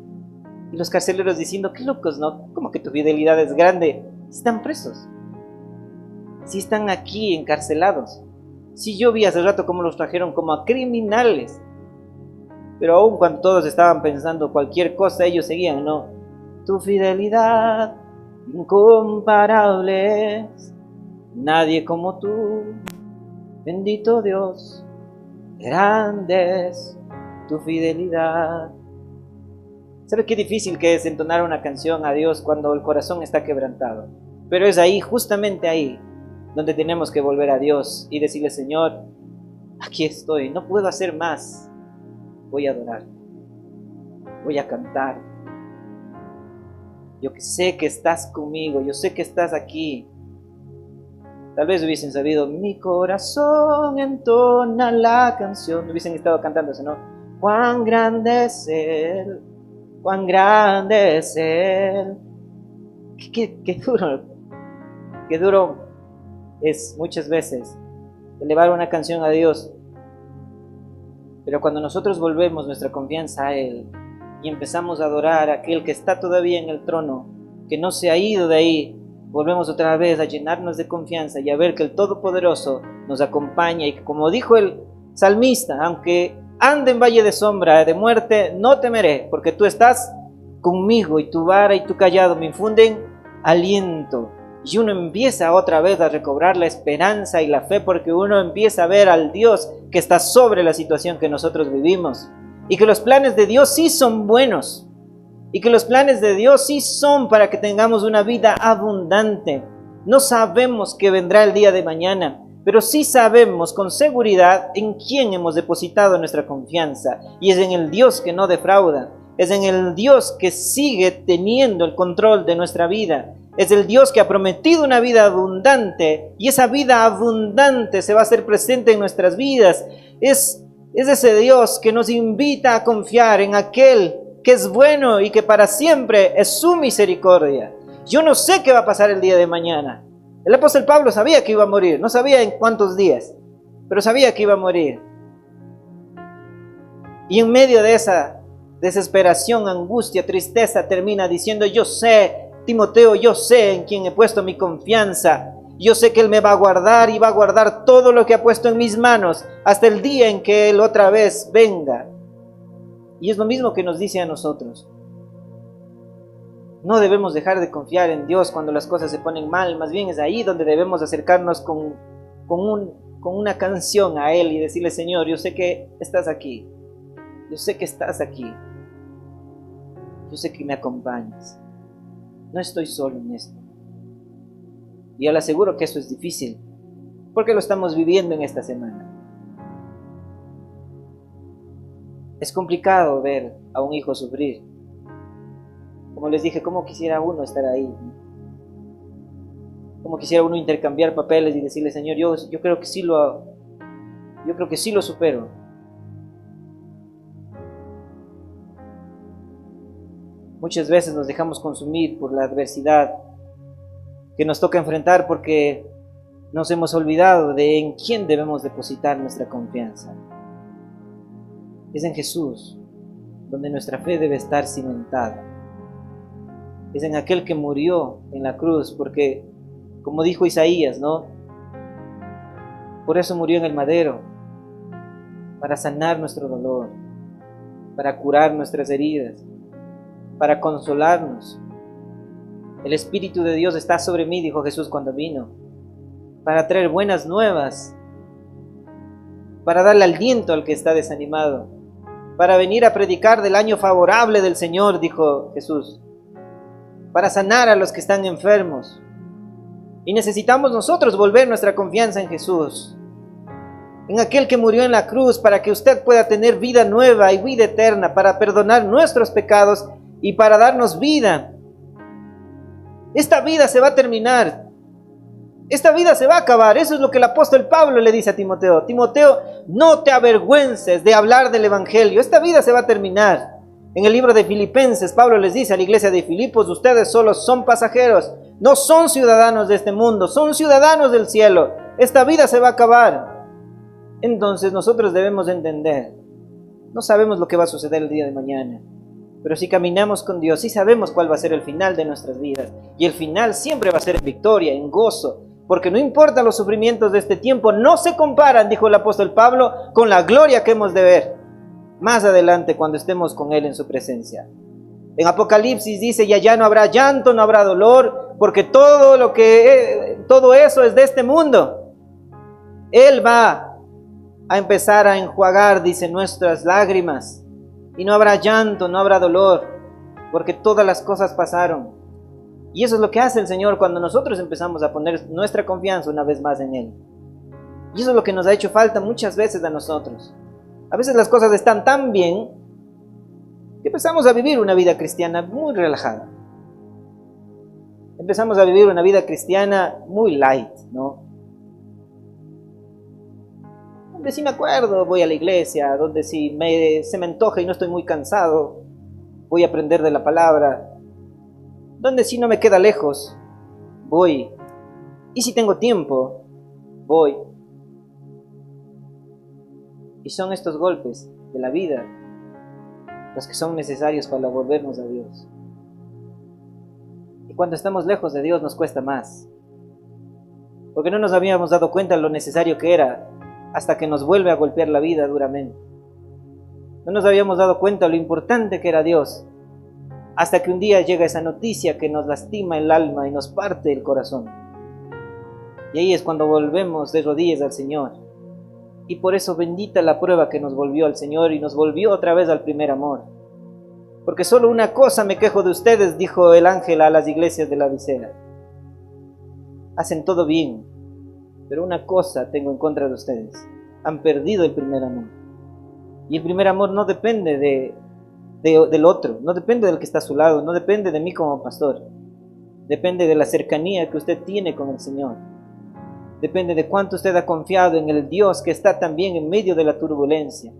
Y los carceleros diciendo, qué locos, ¿no? ¿Cómo que tu fidelidad es grande? Están presos. Si están aquí encarcelados. Si yo vi hace rato cómo los trajeron como a criminales. Pero aún cuando todos estaban pensando cualquier cosa, ellos seguían, ¿no? Tu fidelidad incomparable, nadie como tú, bendito Dios, grande es tu fidelidad. ¿Sabe qué difícil que es entonar una canción a Dios cuando el corazón está quebrantado? Pero es ahí, justamente ahí, donde tenemos que volver a Dios y decirle, Señor, aquí estoy, no puedo hacer más, voy a adorar, voy a cantar. Yo sé que estás conmigo, yo sé que estás aquí. Tal vez hubiesen sabido, mi corazón entona la canción, hubiesen estado cantándose, ¿no? Cuán grande es Él, cuán grande es Él. Qué duro es muchas veces elevar una canción a Dios. Pero cuando nosotros volvemos nuestra confianza a Él y empezamos a adorar a aquel que está todavía en el trono, que no se ha ido de ahí, volvemos otra vez a llenarnos de confianza y a ver que el Todopoderoso nos acompaña y que, como dijo el salmista, aunque ande en valle de sombra, de muerte, no temeré, porque tú estás conmigo y tu vara y tu callado me infunden aliento. Y uno empieza otra vez a recobrar la esperanza y la fe, porque uno empieza a ver al Dios que está sobre la situación que nosotros vivimos. Y que los planes de Dios sí son buenos. Y que los planes de Dios sí son para que tengamos una vida abundante. No sabemos qué vendrá el día de mañana, pero sí sabemos con seguridad en quién hemos depositado nuestra confianza. Y es en el Dios que no defrauda. Es en el Dios que sigue teniendo el control de nuestra vida. Es el Dios que ha prometido una vida abundante. Y esa vida abundante se va a hacer presente en nuestras vidas. Es ese Dios que nos invita a confiar en aquel que es bueno y que para siempre es su misericordia. Yo no sé qué va a pasar el día de mañana. El apóstol Pablo sabía que iba a morir, no sabía en cuántos días, pero sabía que iba a morir. Y en medio de esa desesperación, angustia, tristeza, termina diciendo, yo sé, Timoteo, yo sé en quién he puesto mi confianza. Yo sé que Él me va a guardar y va a guardar todo lo que ha puesto en mis manos hasta el día en que Él otra vez venga. Y es lo mismo que nos dice a nosotros. No debemos dejar de confiar en Dios cuando las cosas se ponen mal. Más bien es ahí donde debemos acercarnos con una canción a Él y decirle, Señor, yo sé que estás aquí. Yo sé que estás aquí. Yo sé que me acompañas. no estoy solo en esto. Y yo le aseguro que eso es difícil, porque lo estamos viviendo en esta semana. Es complicado ver a un hijo sufrir. Como les dije, ¿cómo quisiera uno estar ahí? ¿Cómo quisiera uno intercambiar papeles y decirle, Señor, yo creo que sí lo supero? Muchas veces nos dejamos consumir por la adversidad que nos toca enfrentar porque nos hemos olvidado de en quién debemos depositar nuestra confianza. Es en Jesús, donde nuestra fe debe estar cimentada. Es en aquel que murió en la cruz, porque, como dijo Isaías, ¿no? Por eso murió en el madero, para sanar nuestro dolor, para curar nuestras heridas, para consolarnos. El Espíritu de Dios está sobre mí, dijo Jesús cuando vino, para traer buenas nuevas, para darle aliento al que está desanimado, para venir a predicar del año favorable del Señor, dijo Jesús, para sanar a los que están enfermos. Y necesitamos nosotros volver nuestra confianza en Jesús, en aquel que murió en la cruz para que usted pueda tener vida nueva y vida eterna, para perdonar nuestros pecados y para darnos vida. Esta vida se va a terminar. Esta vida se va a acabar. Eso es lo que el apóstol Pablo le dice a Timoteo. Timoteo, no te avergüences de hablar del evangelio. Esta vida se va a terminar. En el libro de Filipenses, Pablo les dice a la iglesia de Filipos, ustedes solo son pasajeros, no son ciudadanos de este mundo, son ciudadanos del cielo. Esta vida se va a acabar. Entonces nosotros debemos entender, no sabemos lo que va a suceder el día de mañana, pero si caminamos con Dios, sí sabemos cuál va a ser el final de nuestras vidas. Y el final siempre va a ser en victoria, en gozo, porque no importa los sufrimientos de este tiempo, no se comparan, dijo el apóstol Pablo, con la gloria que hemos de ver más adelante cuando estemos con Él en su presencia. En Apocalipsis dice, ya no habrá llanto, no habrá dolor, porque todo eso es de este mundo. Él va a empezar a enjuagar, dice, nuestras lágrimas. Y no habrá llanto, no habrá dolor, porque todas las cosas pasaron. Y eso es lo que hace el Señor cuando nosotros empezamos a poner nuestra confianza una vez más en Él. Y eso es lo que nos ha hecho falta muchas veces a nosotros. A veces las cosas están tan bien que empezamos a vivir una vida cristiana muy relajada. Empezamos a vivir una vida cristiana muy light, ¿no? Donde si me acuerdo, voy a la iglesia, donde si se me antoja y no estoy muy cansado, voy a aprender de la palabra, donde si no me queda lejos, voy, y si tengo tiempo, voy. Y son estos golpes de la vida los que son necesarios para volvernos a Dios. Y cuando estamos lejos de Dios nos cuesta más, porque no nos habíamos dado cuenta de lo necesario que era hasta que nos vuelve a golpear la vida duramente. No nos habíamos dado cuenta de lo importante que era Dios, hasta que un día llega esa noticia que nos lastima el alma y nos parte el corazón. Y ahí es cuando volvemos de rodillas al Señor. Y por eso bendita la prueba que nos volvió al Señor y nos volvió otra vez al primer amor. Porque solo una cosa me quejo de ustedes, dijo el ángel a las iglesias de la Odisea. Hacen todo bien, pero una cosa tengo en contra de ustedes. Han perdido el primer amor. Y el primer amor no depende del otro, no depende del que está a su lado, no depende de mí como pastor. Depende de la cercanía que usted tiene con el Señor. Depende de cuánto usted ha confiado en el Dios que está también en medio de la turbulencia.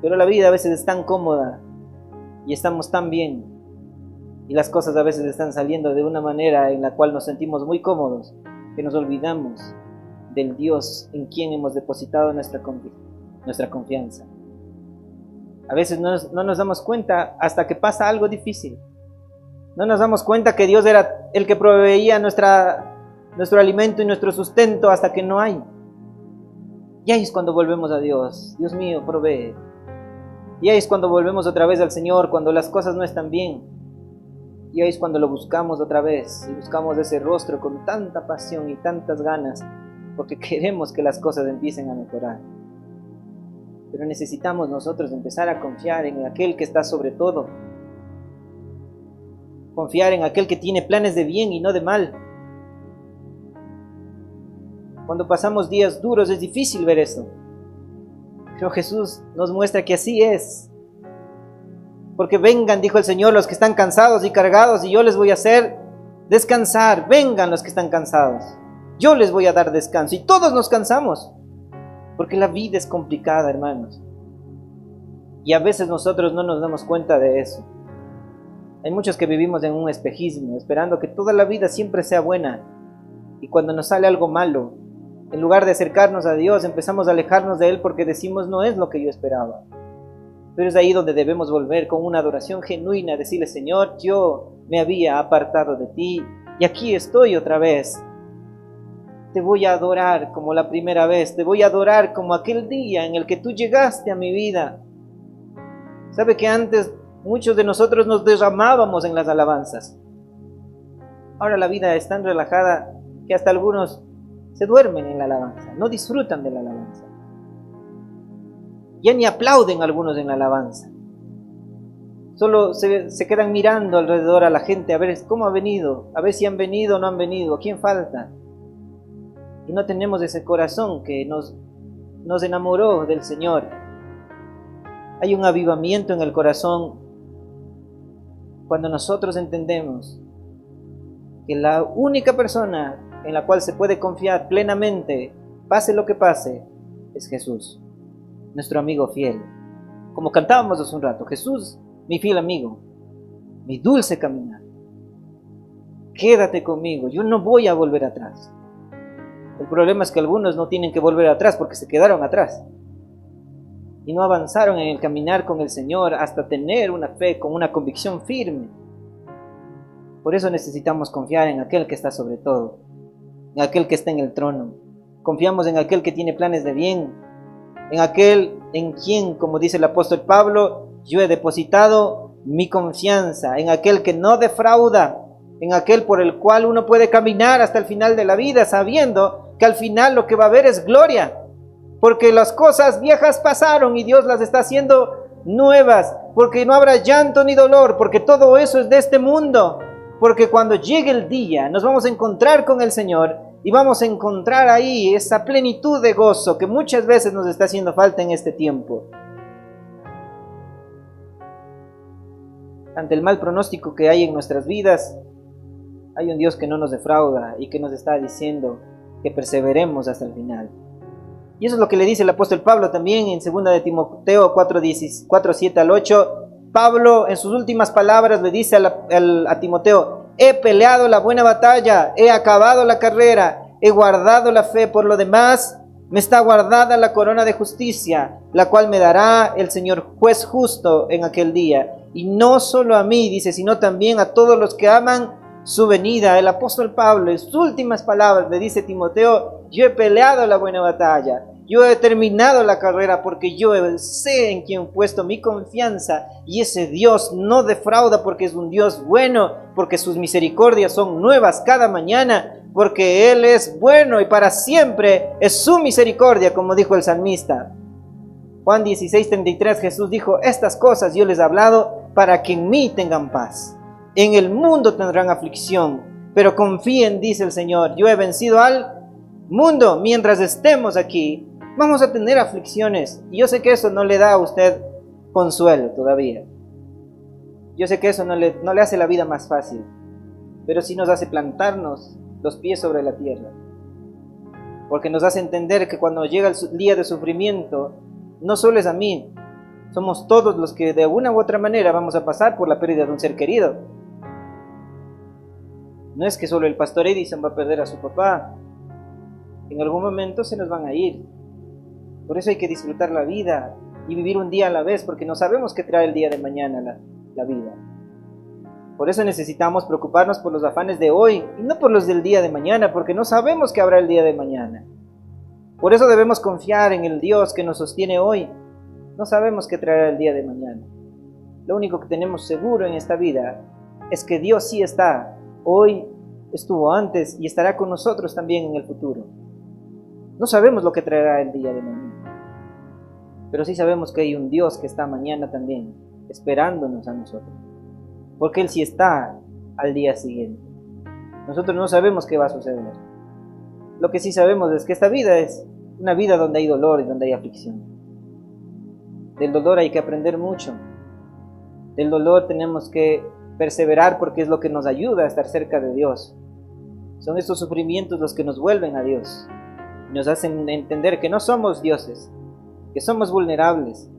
Pero la vida a veces es tan cómoda y estamos tan bien. Y las cosas a veces están saliendo de una manera en la cual nos sentimos muy cómodos, que nos olvidamos del Dios en quien hemos depositado nuestra confianza. A veces no nos damos cuenta hasta que pasa algo difícil. No nos damos cuenta que Dios era el que proveía nuestro alimento y nuestro sustento hasta que no hay. Y ahí es cuando volvemos a Dios. Dios mío, provee. Y ahí es cuando volvemos otra vez al Señor, cuando las cosas no están bien. Y ahí es cuando lo buscamos otra vez. Y buscamos ese rostro con tanta pasión y tantas ganas, porque queremos que las cosas empiecen a mejorar. Pero necesitamos nosotros empezar a confiar en aquel que está sobre todo. confiar en aquel que tiene planes de bien y no de mal. Cuando pasamos días duros es difícil ver eso, pero Jesús nos muestra que así es. Porque vengan, dijo el Señor, los que están cansados y cargados, y yo les voy a hacer descansar. Vengan los que están cansados, yo les voy a dar descanso. Y todos nos cansamos, porque la vida es complicada, hermanos. Y a veces nosotros no nos damos cuenta de eso. Hay muchos que vivimos en un espejismo, esperando que toda la vida siempre sea buena. Y cuando nos sale algo malo, en lugar de acercarnos a Dios, empezamos a alejarnos de Él porque decimos, no es lo que yo esperaba. Pero es ahí donde debemos volver con una adoración genuina, decirle, Señor, yo me había apartado de ti y aquí estoy otra vez. Te voy a adorar como la primera vez, te voy a adorar como aquel día en el que tú llegaste a mi vida. ¿Sabe que antes muchos de nosotros nos derramábamos en las alabanzas? Ahora la vida es tan relajada que hasta algunos se duermen en la alabanza, no disfrutan de la alabanza. Ya ni aplauden algunos en la alabanza. Solo se quedan mirando alrededor a la gente a ver cómo ha venido, a ver si han venido o no han venido, quién falta. Y no tenemos ese corazón que nos enamoró del Señor. Hay un avivamiento en el corazón cuando nosotros entendemos que la única persona en la cual se puede confiar plenamente, pase lo que pase, es Jesús, nuestro amigo fiel. Como cantábamos hace un rato, Jesús, mi fiel amigo, mi dulce caminar. Quédate conmigo, yo no voy a volver atrás. El problema es que algunos no tienen que volver atrás porque se quedaron atrás y no avanzaron en el caminar con el Señor hasta tener una fe con una convicción firme. Por eso necesitamos confiar en aquel que está sobre todo, en aquel que está en el trono. Confiamos en aquel que tiene planes de bien, en aquel en quien, como dice el apóstol Pablo, yo he depositado mi confianza, en aquel que no defrauda, en aquel por el cual uno puede caminar hasta el final de la vida, sabiendo que al final lo que va a haber es gloria, porque las cosas viejas pasaron y Dios las está haciendo nuevas, porque no habrá llanto ni dolor, porque todo eso es de este mundo, porque cuando llegue el día nos vamos a encontrar con el Señor y vamos a encontrar ahí esa plenitud de gozo que muchas veces nos está haciendo falta en este tiempo. Ante el mal pronóstico que hay en nuestras vidas, hay un Dios que no nos defrauda y que nos está diciendo que perseveremos hasta el final. Y eso es lo que le dice el apóstol Pablo también en 2 de Timoteo 4, 7 al 8. Pablo en sus últimas palabras le dice a Timoteo, he peleado la buena batalla, he acabado la carrera, he guardado la fe, por lo demás me está guardada la corona de justicia, la cual me dará el Señor juez justo en aquel día. Y no solo a mí, dice, sino también a todos los que aman su venida. El apóstol Pablo en sus últimas palabras le dice a Timoteo, yo he peleado la buena batalla, yo he terminado la carrera porque yo sé en quién he puesto mi confianza y ese Dios no defrauda porque es un Dios bueno, porque sus misericordias son nuevas cada mañana, porque Él es bueno y para siempre es su misericordia, como dijo el salmista. Juan 16:33, Jesús dijo, estas cosas yo les he hablado para que en mí tengan paz. En el mundo tendrán aflicción, pero confíen, dice el Señor, yo he vencido al mundo. Mientras estemos aquí, vamos a tener aflicciones. Y yo sé que eso no le da a usted consuelo todavía. Yo sé que eso no le hace la vida más fácil, pero sí nos hace plantarnos los pies sobre la tierra. Porque nos hace entender que cuando llega el día de sufrimiento, no solo es a mí, somos todos los que de una u otra manera vamos a pasar por la pérdida de un ser querido. No es que solo el pastor Edison va a perder a su papá. En algún momento se nos van a ir. Por eso hay que disfrutar la vida y vivir un día a la vez, porque no sabemos qué trae el día de mañana la vida. Por eso necesitamos preocuparnos por los afanes de hoy y no por los del día de mañana, porque no sabemos qué habrá el día de mañana. Por eso debemos confiar en el Dios que nos sostiene hoy. No sabemos qué traerá el día de mañana. Lo único que tenemos seguro en esta vida es que Dios sí está. Hoy estuvo antes y estará con nosotros también en el futuro. No sabemos lo que traerá el día de mañana, pero sí sabemos que hay un Dios que está mañana también, esperándonos a nosotros. Porque Él sí está al día siguiente. Nosotros no sabemos qué va a suceder. Lo que sí sabemos es que esta vida es una vida donde hay dolor y donde hay aflicción. Del dolor hay que aprender mucho. Del dolor tenemos que perseverar porque es lo que nos ayuda a estar cerca de Dios. Son estos sufrimientos los que nos vuelven a Dios. Nos hacen entender que no somos dioses, que somos vulnerables,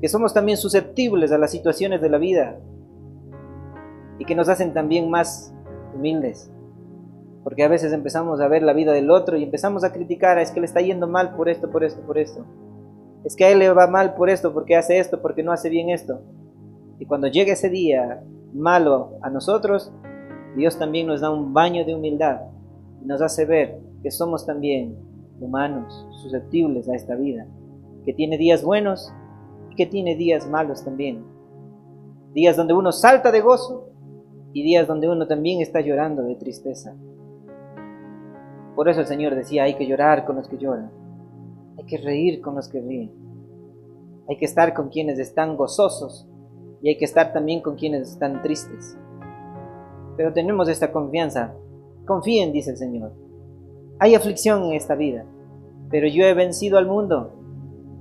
que somos también susceptibles a las situaciones de la vida y que nos hacen también más humildes. Porque a veces empezamos a ver la vida del otro y empezamos a criticar, es que le está yendo mal por esto, por esto, por esto. Es que a él le va mal por esto, porque hace esto, porque no hace bien esto. Y cuando llega ese día malo a nosotros, Dios también nos da un baño de humildad y nos hace ver que somos también humanos, susceptibles a esta vida, que tiene días buenos y que tiene días malos también. Días donde uno salta de gozo y días donde uno también está llorando de tristeza. Por eso el Señor decía, hay que llorar con los que lloran, hay que reír con los que ríen, hay que estar con quienes están gozosos y hay que estar también con quienes están tristes. Pero tenemos esta confianza. Confíen, dice el Señor. Hay aflicción en esta vida, pero yo he vencido al mundo.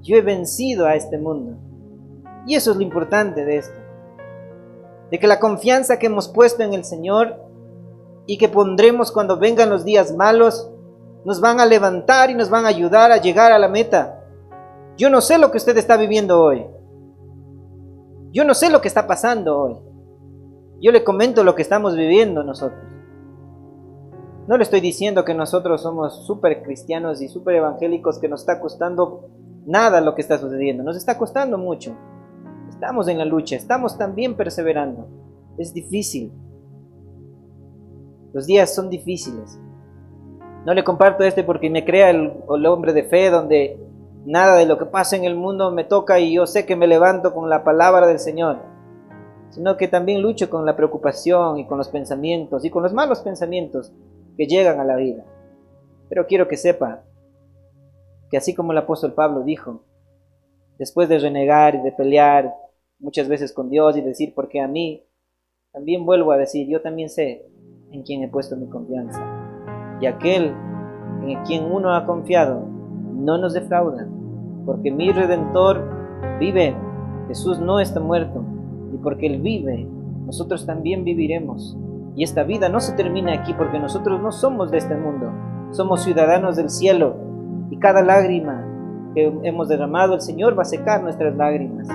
Yo he vencido a este mundo. Y eso es lo importante de esto. De que la confianza que hemos puesto en el Señor y que pondremos cuando vengan los días malos, nos van a levantar y nos van a ayudar a llegar a la meta. Yo no sé lo que usted está viviendo hoy. Yo no sé lo que está pasando hoy. Yo le comento lo que estamos viviendo nosotros. No le estoy diciendo que nosotros somos súper cristianos y súper evangélicos, que nos está costando nada lo que está sucediendo. Nos está costando mucho. Estamos en la lucha, estamos también perseverando. Es difícil. Los días son difíciles. No le comparto porque me crea el hombre de fe, donde nada de lo que pasa en el mundo me toca y yo sé que me levanto con la palabra del Señor, sino que también lucho con la preocupación y con los pensamientos y con los malos pensamientos que llegan a la vida. Pero quiero que sepa que así como el apóstol Pablo dijo, después de renegar y de pelear muchas veces con Dios y decir ¿por qué a mí?, también vuelvo a decir, yo también sé en quién he puesto mi confianza. Y aquel en quien uno ha confiado no nos defrauda, porque mi Redentor vive. Jesús no está muerto, y porque Él vive, nosotros también viviremos. Y esta vida no se termina aquí, porque nosotros no somos de este mundo, somos ciudadanos del cielo, y cada lágrima que hemos derramado, el Señor va a secar nuestras lágrimas.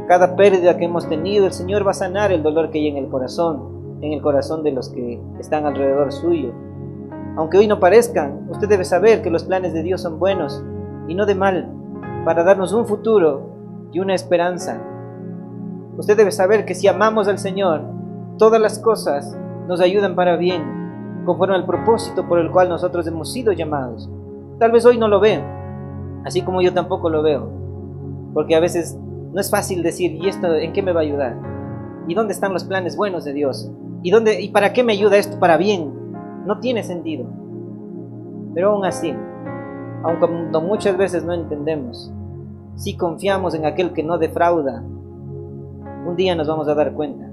Cada pérdida que hemos tenido, el Señor va a sanar el dolor que hay en el corazón de los que están alrededor suyo. Aunque hoy no parezcan, usted debe saber que los planes de Dios son buenos y no de mal, para darnos un futuro y una esperanza. Usted debe saber que si amamos al Señor, todas las cosas nos ayudan para bien, conforme al propósito por el cual nosotros hemos sido llamados. Tal vez hoy no lo veo, así como yo tampoco lo veo, porque a veces no es fácil decir, ¿y esto en qué me va a ayudar? ¿Y dónde están los planes buenos de Dios? ¿Y para qué me ayuda esto para bien? No tiene sentido. Pero aún así, aunque muchas veces no entendemos, si confiamos en aquel que no defrauda, un día nos vamos a dar cuenta.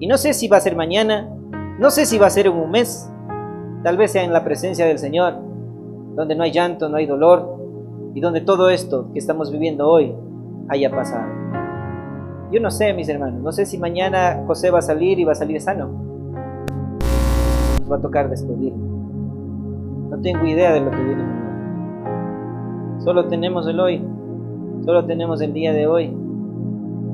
Y no sé si va a ser mañana, no sé si va a ser en un mes, tal vez sea en la presencia del Señor, donde no hay llanto, no hay dolor, y donde todo esto que estamos viviendo hoy haya pasado. Yo no sé, mis hermanos, no sé si mañana José va a salir y va a salir sano. Nos va a tocar despedirlo. No tengo idea de lo que viene mañana. Solo tenemos el hoy, solo tenemos el día de hoy.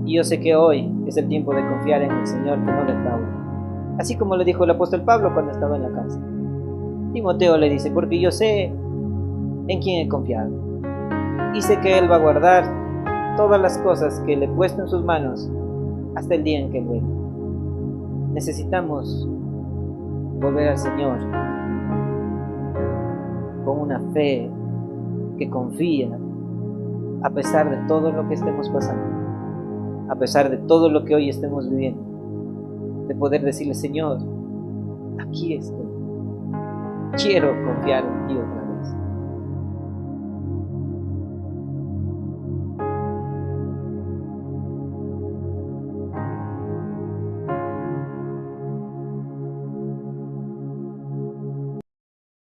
Y yo sé que hoy es el tiempo de confiar en el Señor que no defrauda. Así como le dijo el apóstol Pablo cuando estaba en la cárcel. Timoteo le dice, porque yo sé en quién he confiado. Y sé que Él va a guardar todas las cosas que le he puesto en sus manos hasta el día en que Él venga. Necesitamos volver al Señor con una fe que confía a pesar de todo lo que estemos pasando, a pesar de todo lo que hoy estemos viviendo, de poder decirle, Señor, aquí estoy, quiero confiar en Dios.